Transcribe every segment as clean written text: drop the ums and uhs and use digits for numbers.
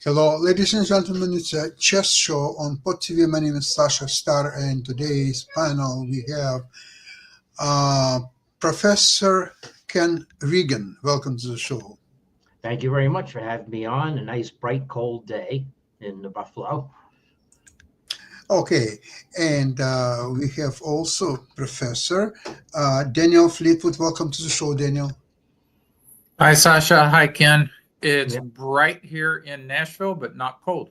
Hello, ladies and gentlemen. It's a chess show on Pot TV. My name is Sasha Star, and today's panel we have uh, Professor Ken Regan. Welcome to the show. Thank you very much for having me on. A nice, bright, cold day in Buffalo. Okay, and we have also Professor Daniel Fleetwood. Welcome to the show, Daniel. Hi, Sasha. Hi, Ken. It's Yep. bright here in Nashville, but not cold.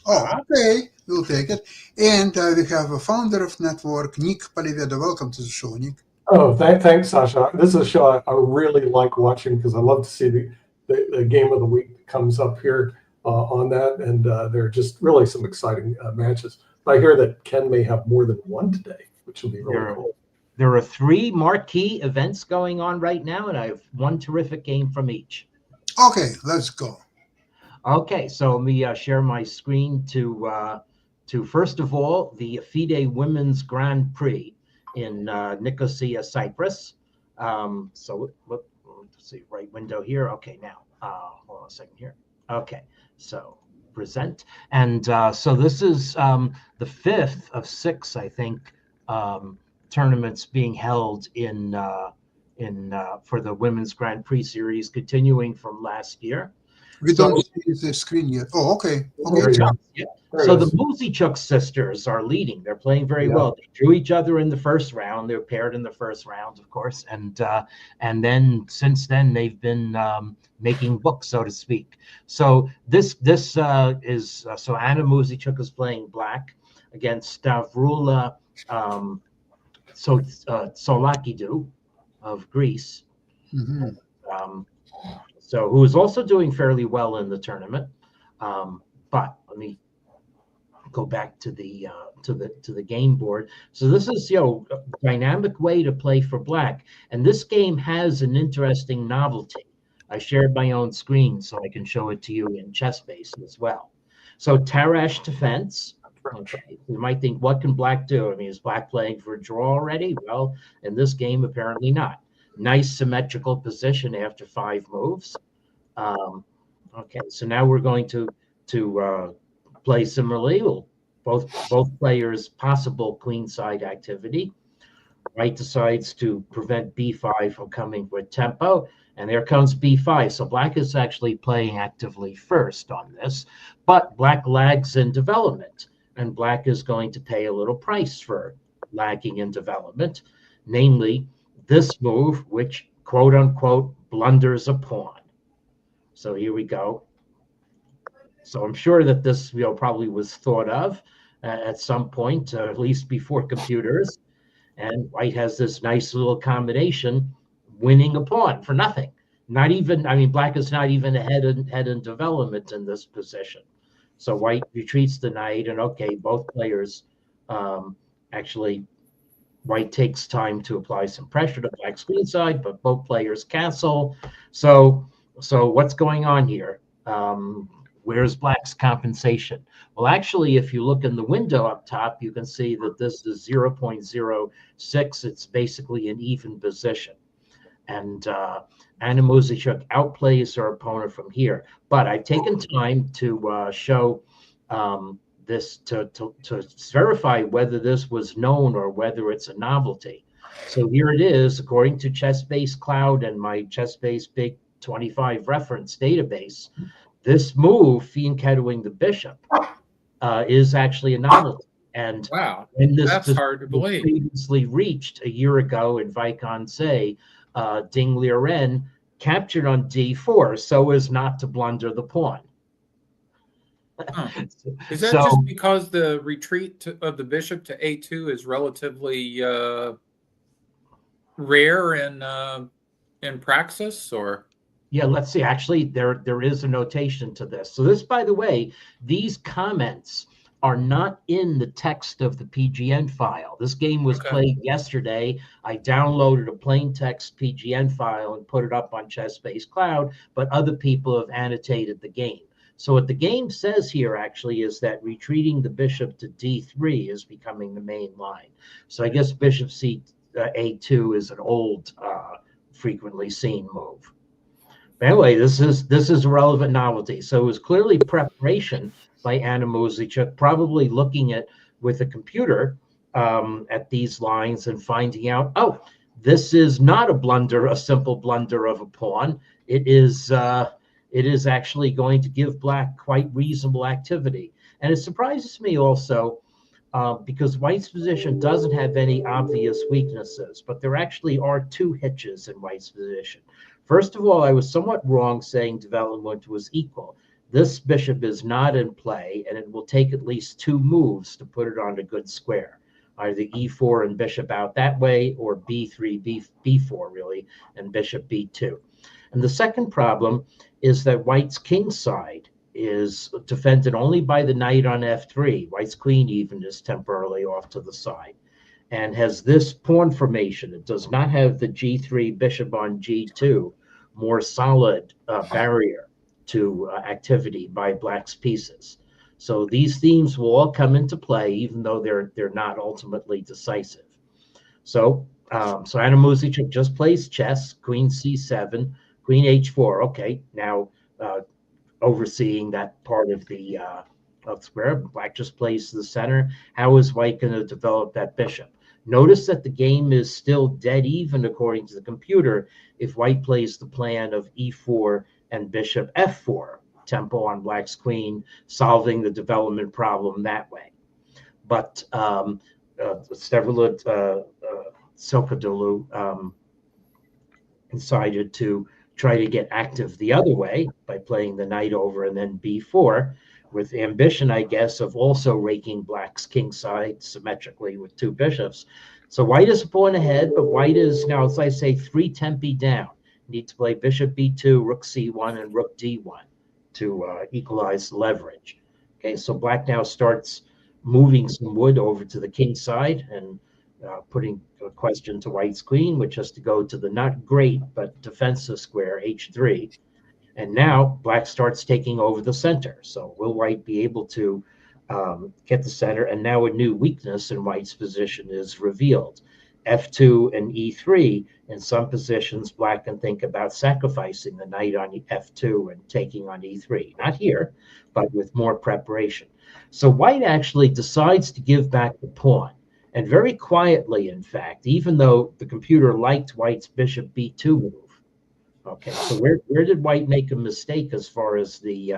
Oh, okay, we'll take it. And we have a founder of network, Nick Paliveda. Welcome to the show, Nick. Oh, thanks, Sasha. This is a show I really like watching because I love to see the game of the week that comes up here on that, and there are just really some exciting matches. I hear that Ken may have more than one today, which will be really cool. There are 3 marquee events going on right now, and I have one terrific game from each. Okay, let's go. Okay, so let me share my screen to first of all, the FIDE Women's Grand Prix in Nicosia, Cyprus. So let's see, right window here. Okay, now, hold on a second here. Okay, so present. And so this is the 5th of 6, I think, tournaments being held in for the Women's Grand Prix series, continuing from last year. We don't see the screen yet. Oh, okay. Okay. Yeah. So the Muzichuk sisters are leading. They're playing very well. They drew each other in the first round. They're paired in the first round, of course, and then since then they've been making books, so to speak. So this is so Anna Muzichuk is playing black against Stavrula Solakidou of Greece. Mm-hmm. So who is also doing fairly well in the tournament. But let me go back to the game board. So this is a dynamic way to play for black, and this game has an interesting novelty. I shared my own screen so I can show it to you in ChessBase as well. So Tarrasch defense. Okay, you might think, what can black do? I mean, is black playing for a draw already? Well, in this game, apparently not. Nice symmetrical position after 5 moves. Okay, so now we're going to play similarly. Both players possible queenside activity. White decides to prevent b5 from coming with tempo, and there comes b5. So black is actually playing actively first on this, but black lags in development, and black is going to pay a little price for lagging in development, namely this move, which quote unquote blunders a pawn. So here we go. So I'm sure that this probably was thought of at some point, at least before computers. And white has this nice little combination, winning a pawn for nothing. Not even, I mean, black is not even ahead in development in this position. So white retreats the knight, and okay, both players actually, white takes time to apply some pressure to black's queen side, but both players castle. So what's going on here? Where's black's compensation? Well, actually, if you look in the window up top, you can see that this is 0.06. It's basically an even position. And Anna Muzichuk outplays her opponent from here. But I've taken time to show this to verify whether this was known or whether it's a novelty. So here it is, according to ChessBase Cloud and my ChessBase Big 25 reference database. This move, fianchettoing the bishop, is actually a novelty. And wow, this that's hard to believe. Previously reached a year ago in Vaikonce, Ding Liren captured on d4 so as not to blunder the pawn. Is that just because the retreat of the bishop to a2 is relatively rare in praxis, or? Yeah, let's see. Actually, there is a notation to this. So this, by the way, these comments are not in the text of the PGN file. This game was played yesterday. I downloaded a plain text PGN file and put it up on ChessBase Cloud, but other people have annotated the game. So what the game says here actually is that retreating the bishop to d3 is becoming the main line. So I guess bishop a2 is an old, frequently seen move. Anyway, this is a relevant novelty. So it was clearly preparation by Anna Muzychuk, probably looking at with a computer at these lines and finding out, oh, this is not a blunder, a simple blunder of a pawn. It is actually going to give black quite reasonable activity. And it surprises me also because white's position doesn't have any obvious weaknesses, but there actually are two hitches in white's position. First of all, I was somewhat wrong saying development was equal. This bishop is not in play, and it will take at least two moves to put it on a good square. Either e4 and bishop out that way, or b3, b4 really, and bishop b2. And the second problem is that white's king side is defended only by the knight on f3. White's queen even is temporarily off to the side and has this pawn formation. It does not have the g3 bishop on g2, more solid barrier to activity by black's pieces. So these themes will all come into play, even though they're not ultimately decisive. So Anna Muzychuk just plays chess, queen c7, queen h4. Okay, now overseeing that part of the square, black just plays to the center. How is white going to develop that bishop? Notice that the game is still dead even according to the computer if white plays the plan of e4 and bishop f4, tempo on black's queen, solving the development problem that way. But Stavrolit Sukhadolu decided to try to get active the other way by playing the knight over and then b4, with ambition, I guess, of also raking black's king side symmetrically with two bishops. So white is a pawn ahead, but white is now, as I say, 3 tempi down. Need to play bishop b2, rook c1, and rook d1 to equalize leverage. Okay, so black now starts moving some wood over to the king side and putting a question to white's queen, which has to go to the not great but defensive square h3. And now black starts taking over the center. So will white be able to get the center? And now a new weakness in white's position is revealed. f2 and e3, in some positions, black can think about sacrificing the knight on f2 and taking on e3. Not here, but with more preparation. So white actually decides to give back the pawn. And very quietly, in fact, even though the computer liked white's bishop b2 move. Okay, so where did white make a mistake as far as the,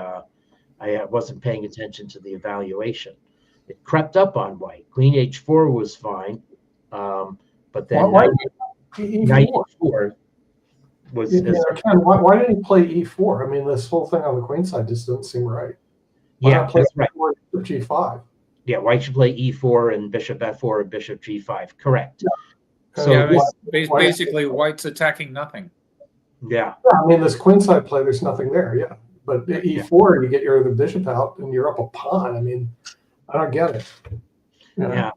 I wasn't paying attention to the evaluation. It crept up on white. Queen h4 was fine, but then Why knight e4 was. Ken, why didn't he play e4? I mean, this whole thing on the queen side just doesn't seem right. Yeah, that's right. G5. Yeah, white should play e4 and bishop f4 and bishop g5. Correct. Yeah. So yeah, basically, white's attacking nothing. yeah. I mean, this queen side play, there's nothing there. Yeah, but e4, you get your other bishop out, and you're up a pawn. I mean, I don't get it. Yeah.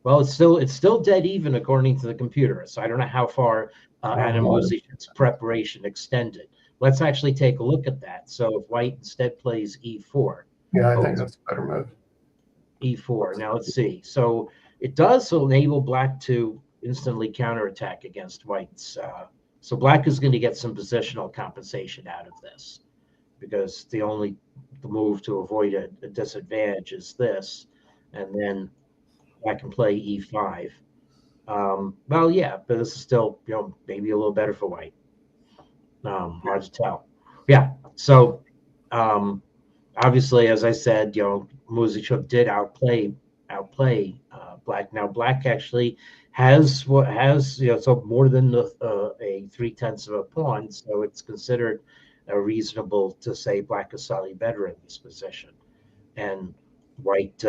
Well, it's still dead even according to the computer. So I don't know how far Anna Muzychuk's preparation extended. Let's actually take a look at that. So if white instead plays e4. Yeah, I think that's a better move. e4. Now let's see. So it does enable black to instantly counterattack against white's. So black is going to get some positional compensation out of this because the move to avoid a disadvantage is this, and then black can play e5. Well, yeah, but this is still maybe a little better for white. Hard to tell. Yeah. So obviously, as I said, Muzychuk did outplay black. Now black actually has so more than a 3/10 of a pawn, so it's considered reasonable to say black is slightly better in this position, and white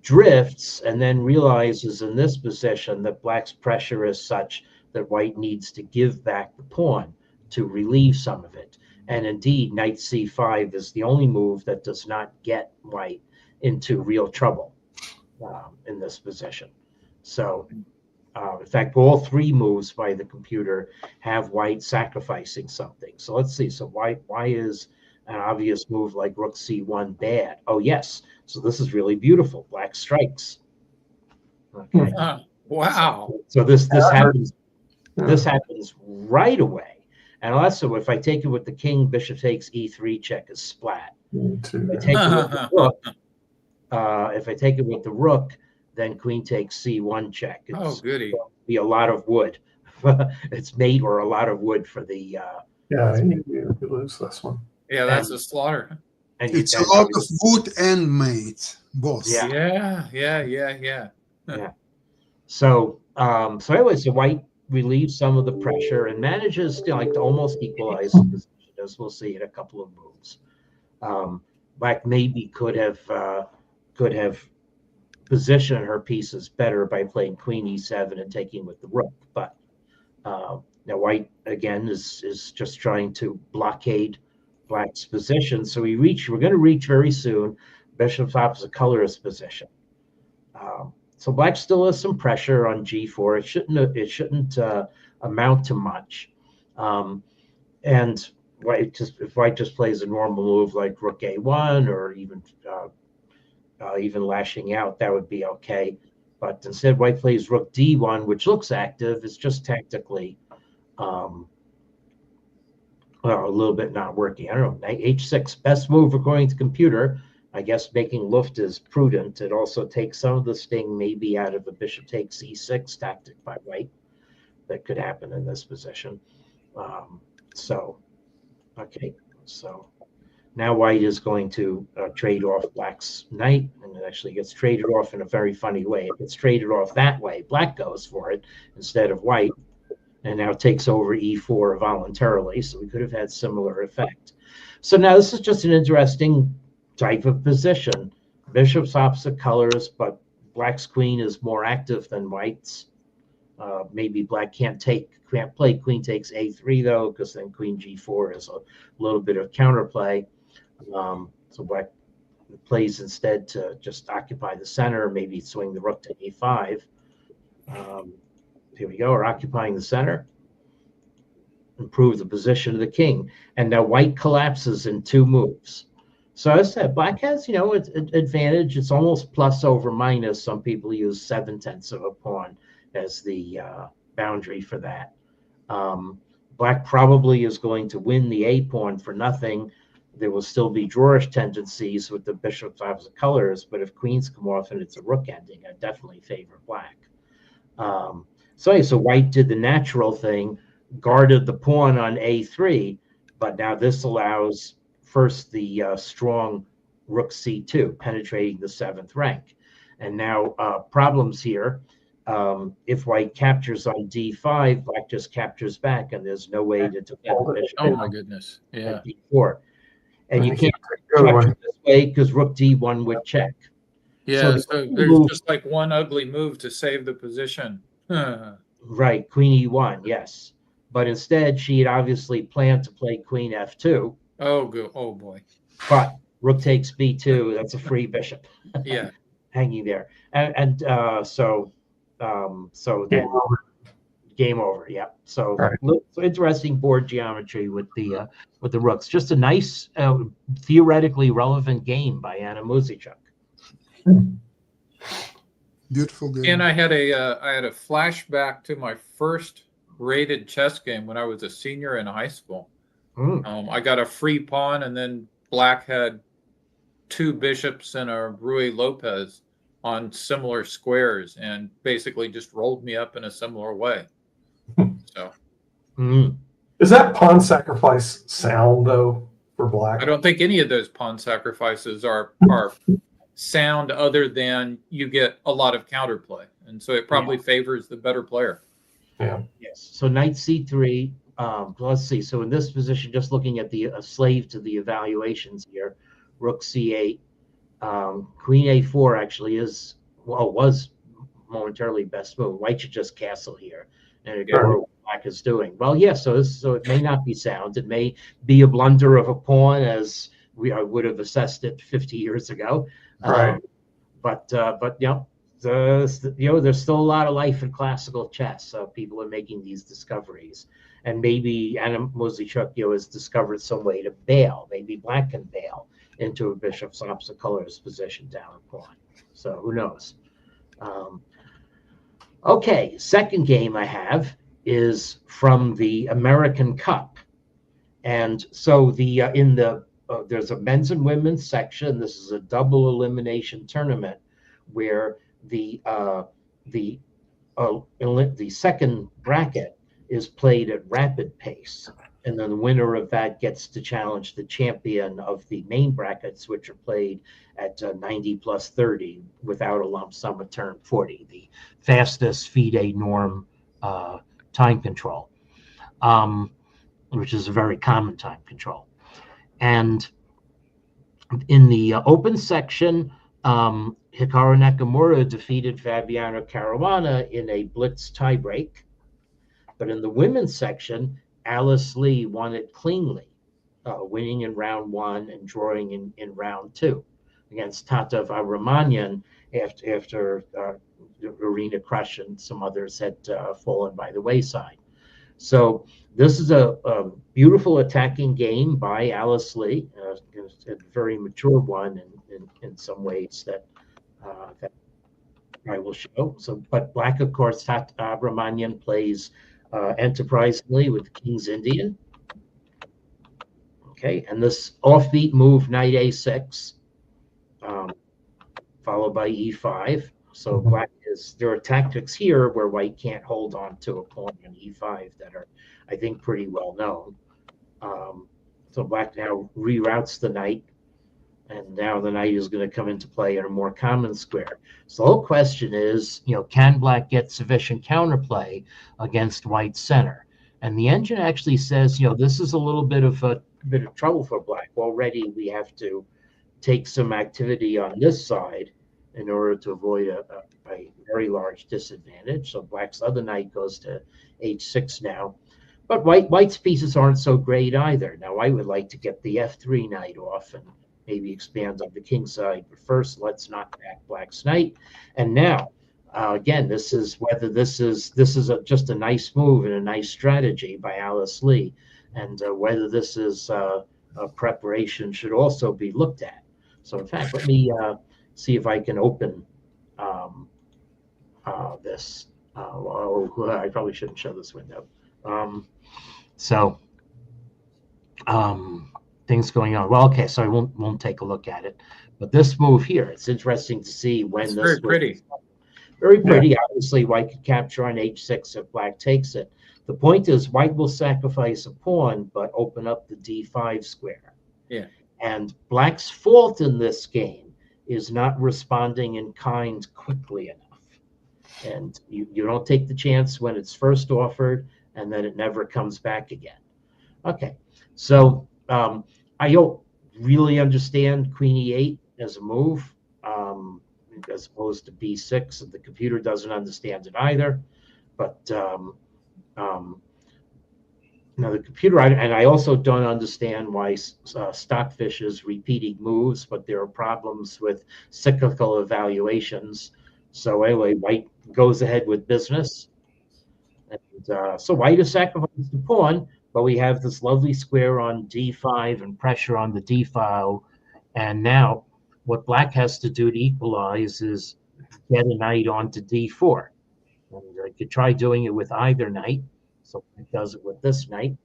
drifts and then realizes in this position that black's pressure is such that white needs to give back the pawn to relieve some of it. And indeed, knight c5 is the only move that does not get white into real trouble in this position. So, in fact, all 3 moves by the computer have white sacrificing something. So let's see. So why is an obvious move like rook c1 bad? Oh, yes. So this is really beautiful. Black strikes. Okay. Wow. So this happens. This happens right away. And also, if I take it with the king, bishop takes e3 check is splat. Too. If I take it with the rook, if I take it with the rook, then queen takes c1 check. It's Oh, goody. be a lot of wood. It's mate or a lot of wood for the. Yeah, you lose this one. Yeah, that's a slaughter. And It's a lot of wood and mate, both. Yeah. Yeah. So anyway, so white relieves some of the pressure and manages to almost equalize the position, as we'll see in a couple of moves. Black maybe could have positioned her pieces better by playing queen e7 and taking with the rook, but now white again is just trying to blockade black's position. So we're going to reach very soon bishop's opposite color's position. So black still has some pressure on g4. It shouldn't amount to much. And if white just plays a normal move like rook a1 or even lashing out, that would be okay. But instead, white plays rook d1, which looks active. It's just tactically a little bit not working. I don't know. H6, best move according to computer. I guess making Luft is prudent. It also takes some of the sting maybe out of a bishop takes e6 tactic by white that could happen in this position. Okay, so now white is going to trade off black's knight, and it actually gets traded off in a very funny way. It gets traded off that way. Black goes for it instead of white, and now takes over e4 voluntarily, so we could have had similar effect. So now this is just an interesting type of position. Bishop's opposite colors, but black's queen is more active than white's. Maybe black can't play queen takes a3 though, because then queen g4 is a little bit of counterplay. So black plays instead to just occupy the center, maybe swing the rook to a5. Here we go, or occupying the center. Improve the position of the king. And now white collapses in 2 moves. So as I said, black has, an advantage. It's almost plus over minus. Some people use 7/10 of a pawn as the boundary for that. Black probably is going to win the a pawn for nothing. There will still be drawish tendencies with the bishop's opposite colors, but if queens come off and it's a rook ending, I definitely favor black. So white did the natural thing, guarded the pawn on a3, but now this allows first the strong rook c2, penetrating the 7th rank. And now problems here. If white captures on d5, black just captures back, and there's no way to defend the bishop. Oh my goodness! Yeah. d4, and you can't capture this way because rook d1 would check. Yeah. So there's just like one ugly move to save the position. Right, queen e1, yes, but instead she had obviously planned to play queen f2. Oh, good. Oh boy. But rook takes b2. That's a free bishop. Yeah. Hanging there, and so then game over. Yeah. So, so interesting board geometry with the rooks. Just a nice, theoretically relevant game by Anna Muzychuk. Beautiful game. And I had a flashback to my first rated chess game when I was a senior in high school. I got a free pawn, and then black had 2 bishops and a Ruy Lopez on similar squares, and basically just rolled me up in a similar way. So, is that pawn sacrifice sound though for black? I don't think any of those pawn sacrifices are sound, other than you get a lot of counterplay, and so it probably favors the better player. Yeah. Yes. So knight c3. Let's see. So in this position, just looking at the slave to the evaluations here, rook c8, queen a4 actually was momentarily best move. White should just castle here, and again, what black is doing. Well, yeah. So it may not be sound. It may be a blunder of a pawn, as I would have assessed it 50 years ago. Right. But there's still a lot of life in classical chess. So people are making these discoveries. And maybe Anna Muzychuk has discovered some way to bail. Maybe black can bail into a bishop's opposite colors position down a pawn. So who knows? Okay, second game I have is from the American Cup. And so there's a men's and women's section. This is a double elimination tournament where the second bracket is played at rapid pace, and then the winner of that gets to challenge the champion of the main brackets, which are played at 90 plus 30 without a lump sum of turn 40, the fastest FIDE norm time control, which is a very common time control. And in the open section, Hikaru Nakamura defeated Fabiano Caruana in a blitz tiebreak. But in the women's section, Alice Lee won it cleanly, winning in round 1 and drawing in round 2 against Tata Varamanyan after Arena Crush and some others had fallen by the wayside. So this is a beautiful attacking game by Alice Lee, a very mature one in some ways that I will show. So, but Black, of course, Tata Varamanyan plays enterprisingly with King's Indian. Okay, and this offbeat move, knight a6, followed by e5. So Black there are tactics here where White can't hold on to a pawn on e5 that are, I think, pretty well known. So Black now reroutes the knight, and now the knight is going to come into play in a more common square. So the whole question is, can Black get sufficient counterplay against White's center? And the engine actually says, this is a little bit of trouble for Black. Already we have to take some activity on this side in order to avoid a very large disadvantage. So Black's other knight goes to h6 now. But White's pieces aren't so great either. Now I would like to get the f3 knight off and maybe expand on the king side. But first, let's knock back Black's knight. And now, again, this is just a nice move and a nice strategy by Alice Lee. And whether this is a preparation should also be looked at. So in fact, let me see if I can open this. I probably shouldn't show this window. Things going on. Well, okay, so I won't take a look at it. But this move here, it's interesting to see when this. Very pretty. Very pretty. Yeah. Obviously, White could capture on h6 if Black takes it. The point is, White will sacrifice a pawn, but open up the d5 square. Yeah. And Black's fault in this game is not responding in kind quickly enough. And you don't take the chance when it's first offered, and then it never comes back again. Okay, so I don't really understand Queen e8 as a move, as opposed to b6, and the computer doesn't understand it either. But now the computer, and I also don't understand why Stockfish is repeating moves, but there are problems with cyclical evaluations. So anyway, White goes ahead with business. And so White has sacrificed the pawn, but we have this lovely square on d5 and pressure on the d file. And now what Black has to do to equalize is get a knight onto d4. And I could try doing it with either knight. So it does it with this knight.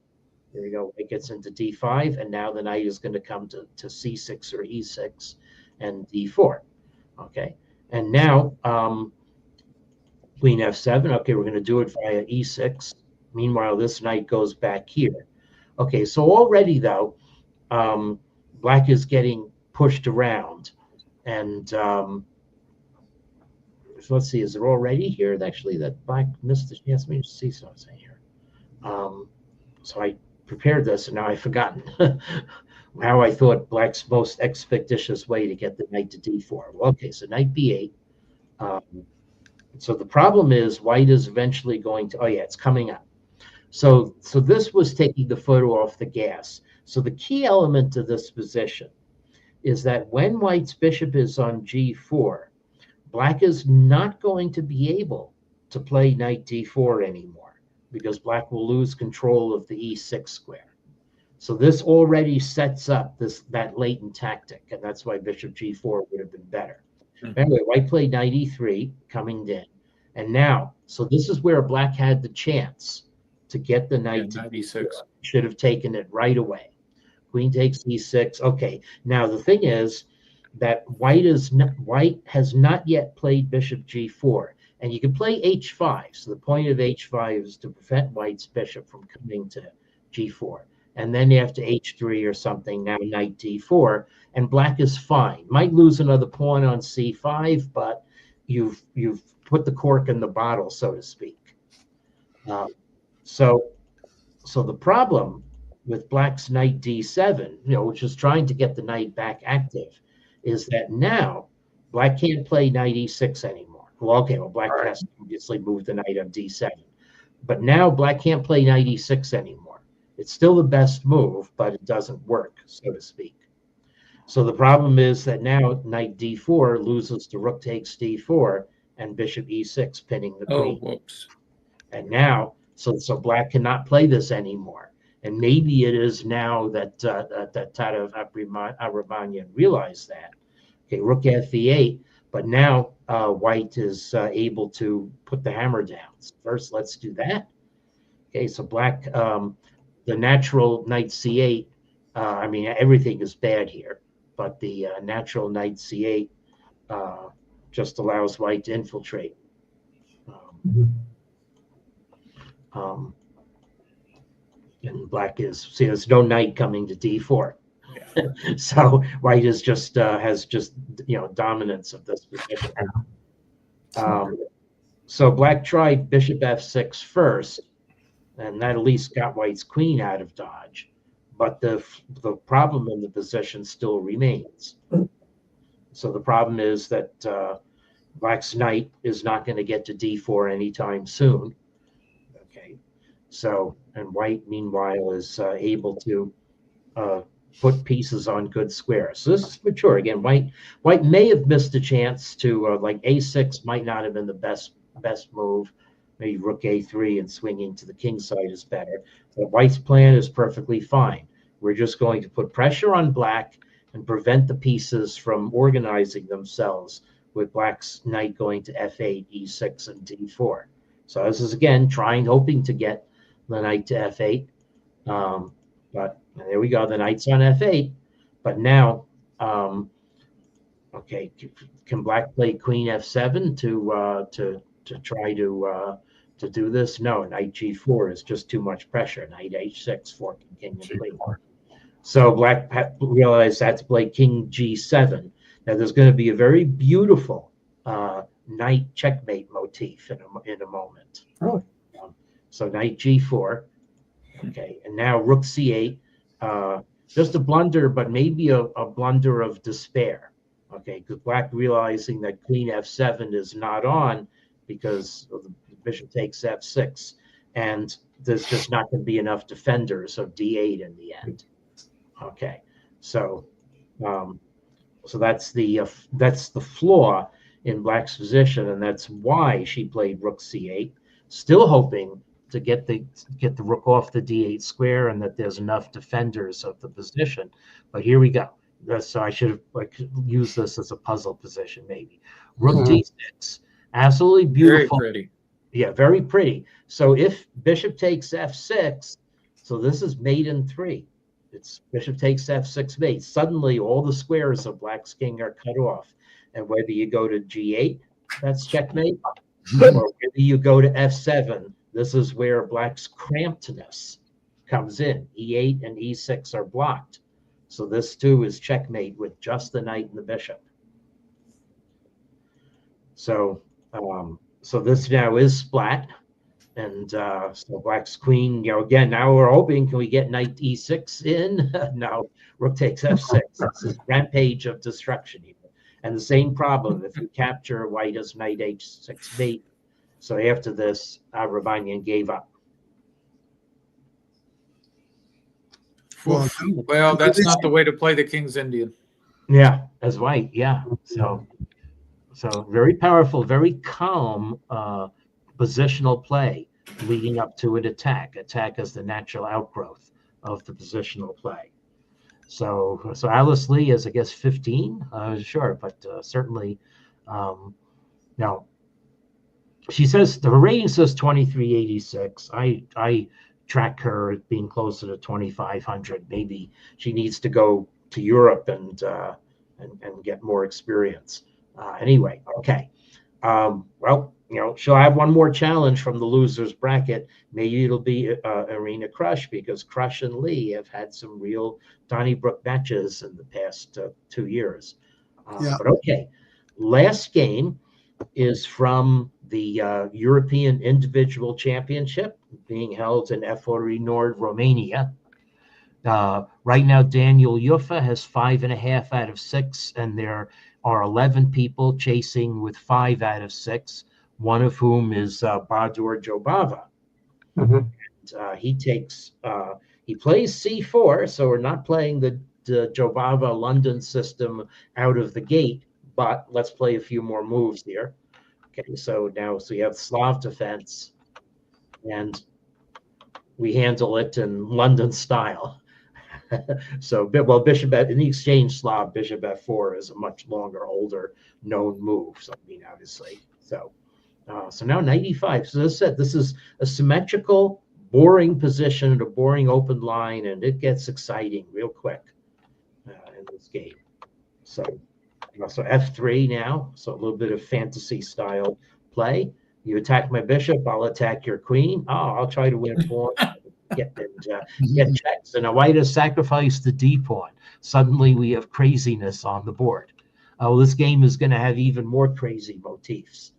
There you go. It gets into d5, and now the knight is going to come to c6 or e6 and d4. Okay, and now queen f7. Okay, we're going to do it via e6. Meanwhile, this knight goes back here. Okay, so already though, Black is getting pushed around, and so let's see. Is it already here? Actually, that Black missed the chance. Let me just see something here. So I prepared this, and now I've forgotten how I thought Black's most expeditious way to get the knight to d4. Well, okay, so knight b8. So the problem is White is eventually going to, oh yeah, it's coming up. So this was taking the foot off the gas. So the key element to this position is that when White's bishop is on g4, Black is not going to be able to play knight d4 anymore, because Black will lose control of the e6 square. So this already sets up that latent tactic, and that's why bishop g4 would have been better. Mm-hmm. Anyway, White played knight e3, coming in. And now, so this is where Black had the chance to get the Yeah, knight to knight d4. e6. Should have taken it right away. Queen takes e6. Okay, now the thing is that white has not yet played bishop g4, and you can play h5. So the point of h5 is to prevent white's bishop from coming to g4, and then after h3 or something, now knight d4, and black is fine. Might lose another pawn on c5, but you've put the cork in the bottle, so to speak. So the problem with black's knight d7, which is trying to get the knight back active, is that now black can't play knight e6 anymore. Well, okay, black has to obviously move the knight on d7, but now black can't play knight e6 anymore. It's still the best move, but it doesn't work, so to speak. So the problem is that now knight d4 loses to rook takes d4 and bishop e6, pinning the queen. Oh, whoops. And now, so black cannot play this anymore. And maybe it is now that Tatev Arabanyan realized that. Okay, rook f8, but now white is able to put the hammer down. So first, let's do that. Okay, so black, the natural knight c8, I mean, everything is bad here, but the natural knight c8 just allows white to infiltrate. And black is, see, there's no knight coming to d4. Yeah. So white is just has just dominance of this position. So black tried bishop f6 first, and that at least got white's queen out of dodge. But the problem in the position still remains. So the problem is that black's knight is not going to get to d4 anytime soon. Okay, so, and white meanwhile is able to put pieces on good squares. So this is mature. Again, white may have missed a chance to like a6 might not have been the best move. Maybe rook a3 and swinging to the king side is better. But white's plan is perfectly fine. We're just going to put pressure on black and prevent the pieces from organizing themselves with black's knight going to f8, e6, and d4. So this is, again, hoping to get the knight to f8. But there we go, the knight's on f8. But now, okay, can black play queen f7 to try to do this? No, knight g4 is just too much pressure. Knight h6, forking king and queen. So black realized that to play king g7. Now there's going to be a very beautiful knight checkmate motif in a moment. Really? So knight g4. Okay, and now rook c8. Just a blunder, but maybe a blunder of despair. Okay, because black realizing that queen f7 is not on because the bishop takes f6, and there's just not going to be enough defenders of d8 in the end. Okay, so that's the flaw in black's position, and that's why she played rook c8, still hoping to get the rook off the d8 square and that there's enough defenders of the position. But here we go. So I should have used this as a puzzle position, maybe. Rook d6, absolutely beautiful. Very pretty. Yeah, very pretty. So if bishop takes f6, so this is mate in 3. It's bishop takes f6 mate. Suddenly all the squares of black's king are cut off. And whether you go to g8, that's checkmate, or whether you go to f7, this is where black's crampedness comes in. e8 and e6 are blocked. So this too is checkmate with just the knight and the bishop. So so this now is splat. And so black's queen, again, now we're hoping, can we get knight e6 in? No, rook takes f6. It's a rampage of destruction here. And the same problem, if you capture white as knight h6 mate. So after this, Arabanyan gave up. Well, that's not the way to play the King's Indian. Yeah, as white, yeah. So very powerful, very calm positional play leading up to an attack. Attack is the natural outgrowth of the positional play. So Alice Lee is, I guess, 15, sure, but certainly, now she says the rating says 2386. I track her as being closer to 2500. Maybe she needs to go to Europe and get more experience. Anyway, okay. Well, she'll have one more challenge from the losers bracket. Maybe it'll be Irina Krush, because Krush and Lee have had some real Donnybrook matches in the past 2 years. But okay, last game is from the European Individual Championship being held in Efori Nord, Romania. Right now, Daniel Yuffa has 5.5 out of 6, and there are 11 people chasing with 5 out of 6, one of whom is Badur Jobava. Mm-hmm. And, he plays C4, so we're not playing the Jobava London system out of the gate, but let's play a few more moves here. Okay, so you have Slav defense, and we handle it in London style. So, bishop in the exchange Slav, bishop f4 is a much longer, older, known move. So, obviously. So now knight e5. So as I said, this is a symmetrical, boring position at a boring open line, and it gets exciting real quick in this game. So f3 now. So a little bit of fantasy style play. You attack my bishop, I'll attack your queen. I'll try to win a pawn. Get checks, and a white has sacrificed the d pawn. Suddenly we have craziness on the board. This game is going to have even more crazy motifs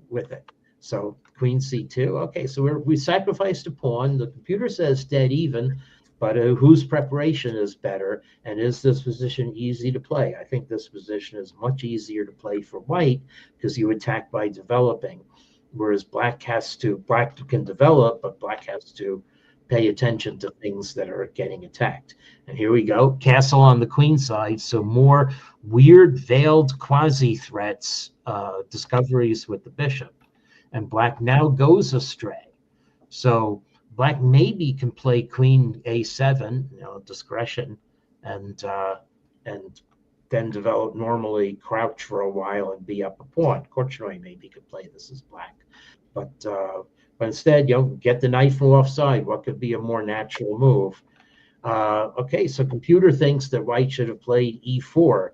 with it. So queen c2. Okay, so we sacrificed a pawn. The computer says dead even, but whose preparation is better, and is this position easy to play? I think this position is much easier to play for white, because you attack by developing. Whereas black can develop, but black has to pay attention to things that are getting attacked. And here we go, castle on the queen side. So more weird veiled quasi threats, discoveries with the bishop. And black now goes astray. So black maybe can play queen a7, discretion, and then develop normally, crouch for a while and be up a pawn. Korchnoi maybe could play this as black. But instead, get the knight from offside. What could be a more natural move? Okay, so computer thinks that white should have played e4,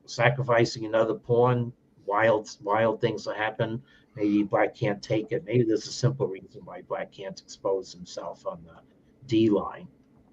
sacrificing another pawn. Wild things will happen. Maybe black can't take it. Maybe there's a simple reason why black can't expose himself on the D line.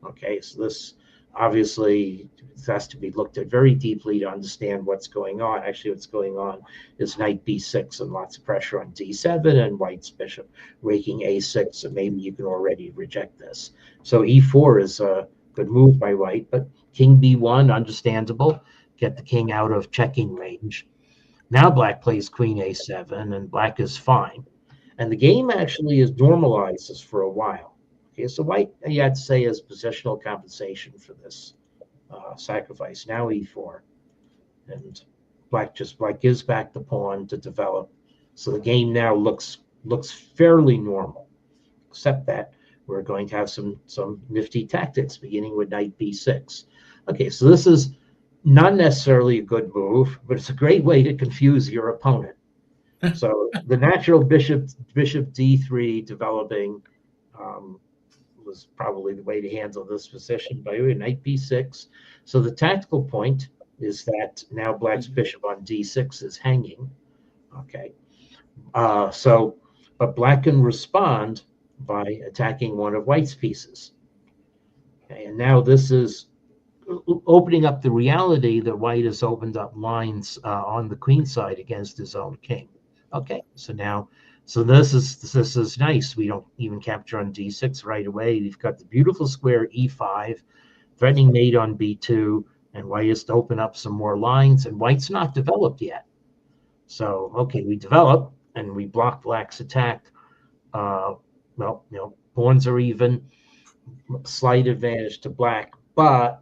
Okay, so this obviously has to be looked at very deeply to understand what's going on. Actually, what's going on is knight b6 and lots of pressure on d7 and white's bishop raking a6, so maybe you can already reject this. So e4 is a good move by white, but king b1, understandable. Get the king out of checking range. Now black plays queen a7, and black is fine. And the game actually is normalizes for a while. Okay, so white, you had to say, is positional compensation for this sacrifice. Now e4, and black gives back the pawn to develop. So the game now looks fairly normal, except that we're going to have some nifty tactics, beginning with knight b6. Okay, so this is not necessarily a good move, but it's a great way to confuse your opponent. So the natural bishop d3 developing was probably the way to handle this position. By the way, knight b6. So the tactical point is that now black's bishop on d6 is hanging. Okay. But black can respond by attacking one of white's pieces. Okay, and now this is opening up the reality that white has opened up lines on the queen side against his own king. Okay, so this is nice. We don't even capture on d6 right away. We've got the beautiful square e5, threatening mate on b2, and white has to open up some more lines, and white's not developed yet. So, okay, we develop, and we block black's attack. Pawns are even, slight advantage to black, but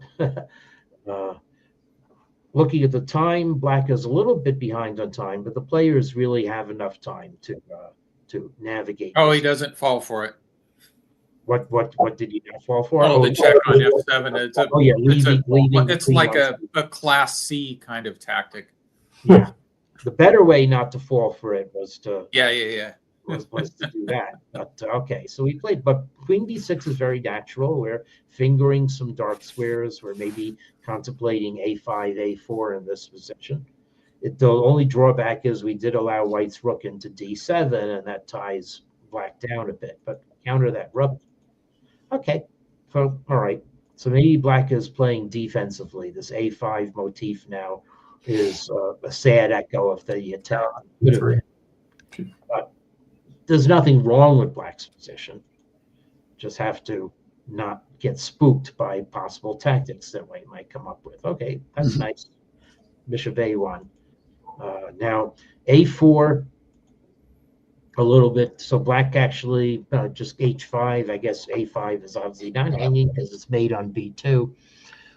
looking at the time, black is a little bit behind on time, but the players really have enough time to navigate. Oh, he doesn't fall for it. What did he not fall for? Oh, the check on f7. Leaving it's like a class C kind of tactic. Yeah. the better way not to fall for it was to Yeah. was to do that. But okay, so we played, but Queen B6 is very natural. We're fingering some dark squares. We're maybe contemplating A5, A4 in this position. The only drawback is we did allow White's rook into D7, and that ties Black down a bit. But counter that rook. Okay, so all right. So maybe Black is playing defensively. This A5 motif now is a sad echo of the attack. But there's nothing wrong with Black's position. Just have to not get spooked by possible tactics that White might come up with. Okay, that's nice. Bishop A1. Now A4, a little bit. So Black actually just H5. I guess A5 is obviously not hanging because it's made on B2.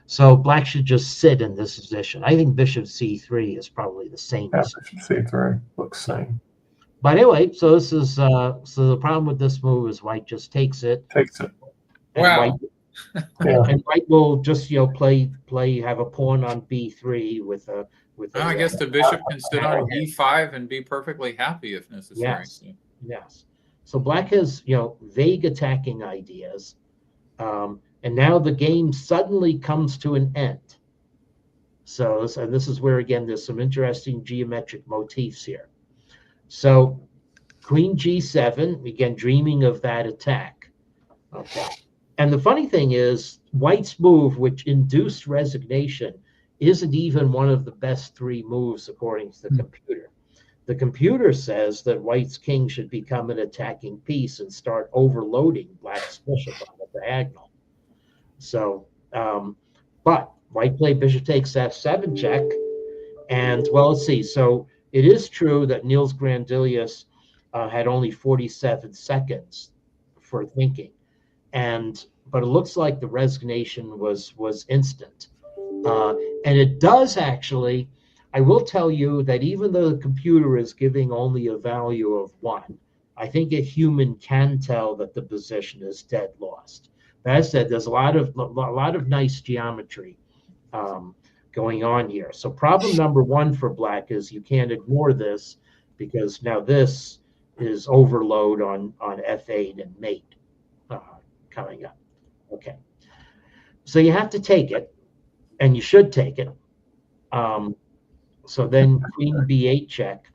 So Black should just sit in this position. I think Bishop C3 is probably the same. Yeah, Bishop C3 looks same. But anyway, so this is so the problem with this move is White just takes it. Takes it. And Wow. And White will just play have a pawn on B3 with a I guess the bishop can sit on E5 and be perfectly happy if necessary. Yes. So Black has vague attacking ideas, and now the game suddenly comes to an end. So this is where again there's some interesting geometric motifs here. So Queen G7, again dreaming of that attack. Okay. And the funny thing is, White's move, which induced resignation, isn't even one of the best three moves according to the computer. The computer says that White's king should become an attacking piece and start overloading Black's bishop on the diagonal. So, but White played bishop takes F7 check. And, well, let's see. So it is true that Niels Grandelius had only 47 seconds for thinking. But it looks like the resignation was instant. And it does actually, I will tell you that even though the computer is giving only a value of 1, I think a human can tell that the position is dead lost. But as I said, there's a lot of nice geometry going on here. So problem number 1 for Black is you can't ignore this because now this is overload on F8 and mate coming up. Okay. So you have to take it, and you should take it. So then Queen B8 check.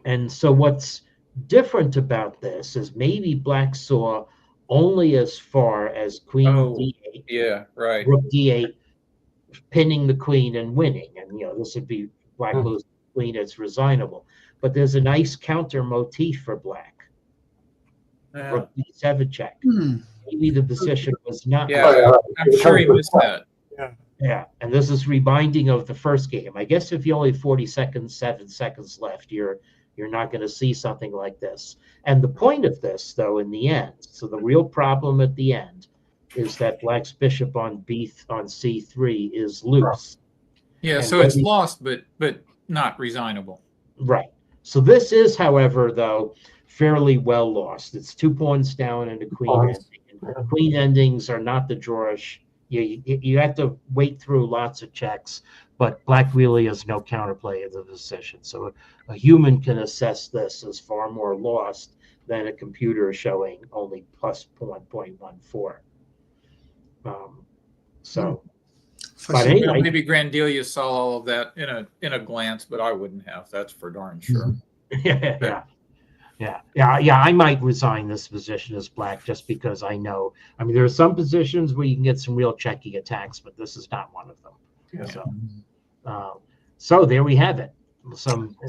And so what's different about this is maybe Black saw only as far as Queen D8. Yeah, right. Rook D8, pinning the queen and winning. And, this would be Black losing the queen. It's resignable. But there's a nice counter motif for Black. Rook D7 check. Maybe the position was not. Yeah, I'm sure he missed that. Yeah, and this is rebinding of the first game. I guess if you only have 7 seconds left, you're not going to see something like this. And the point of this, though, in the end, so the real problem at the end is that Black's bishop on C3 is loose. Yeah, and so it's lost, but not resignable. Right. So this is, however, though, fairly well lost. It's 2 pawns down and a queen ending. And queen endings are not the drawish. You have to wait through lots of checks, but Black really has no counterplay of the position. So a human can assess this as far more lost than a computer showing only plus 0.14. But anyway, maybe Grandelius saw all of that in a glance, but I wouldn't have. That's for darn sure. Yeah. I might resign this position as Black just because I know. I mean, there are some positions where you can get some real checky attacks, but this is not one of them. Yeah. So there we have it.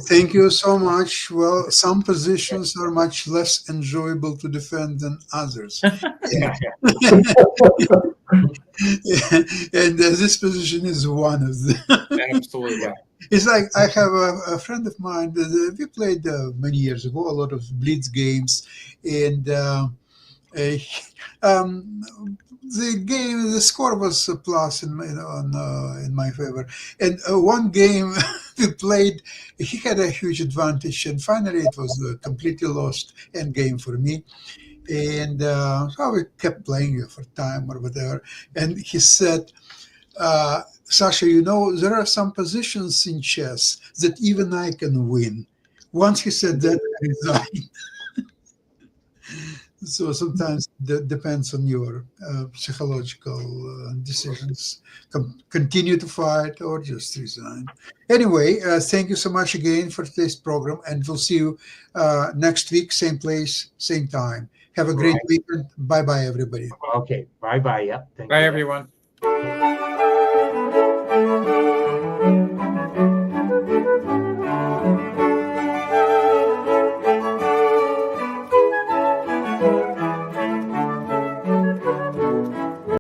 Thank you so much. Well, some positions are much less enjoyable to defend than others. And this position is one of them. Absolutely. It's like I have a friend of mine that we played many years ago, a lot of blitz games, and the score was a plus in my favor. And one game we played, he had a huge advantage, and finally it was a completely lost end game for me. And so we kept playing for time or whatever. And he said, Sasha, there are some positions in chess that even I can win. Once he said that, I resigned. So sometimes that depends on your psychological decisions. Continue to fight or just resign. Anyway, thank you so much again for today's program, and we'll see you next week, same place, same time. Have a great weekend. Bye-bye, everybody. Okay. Bye-bye. Yep. Thank Bye, you. everyone.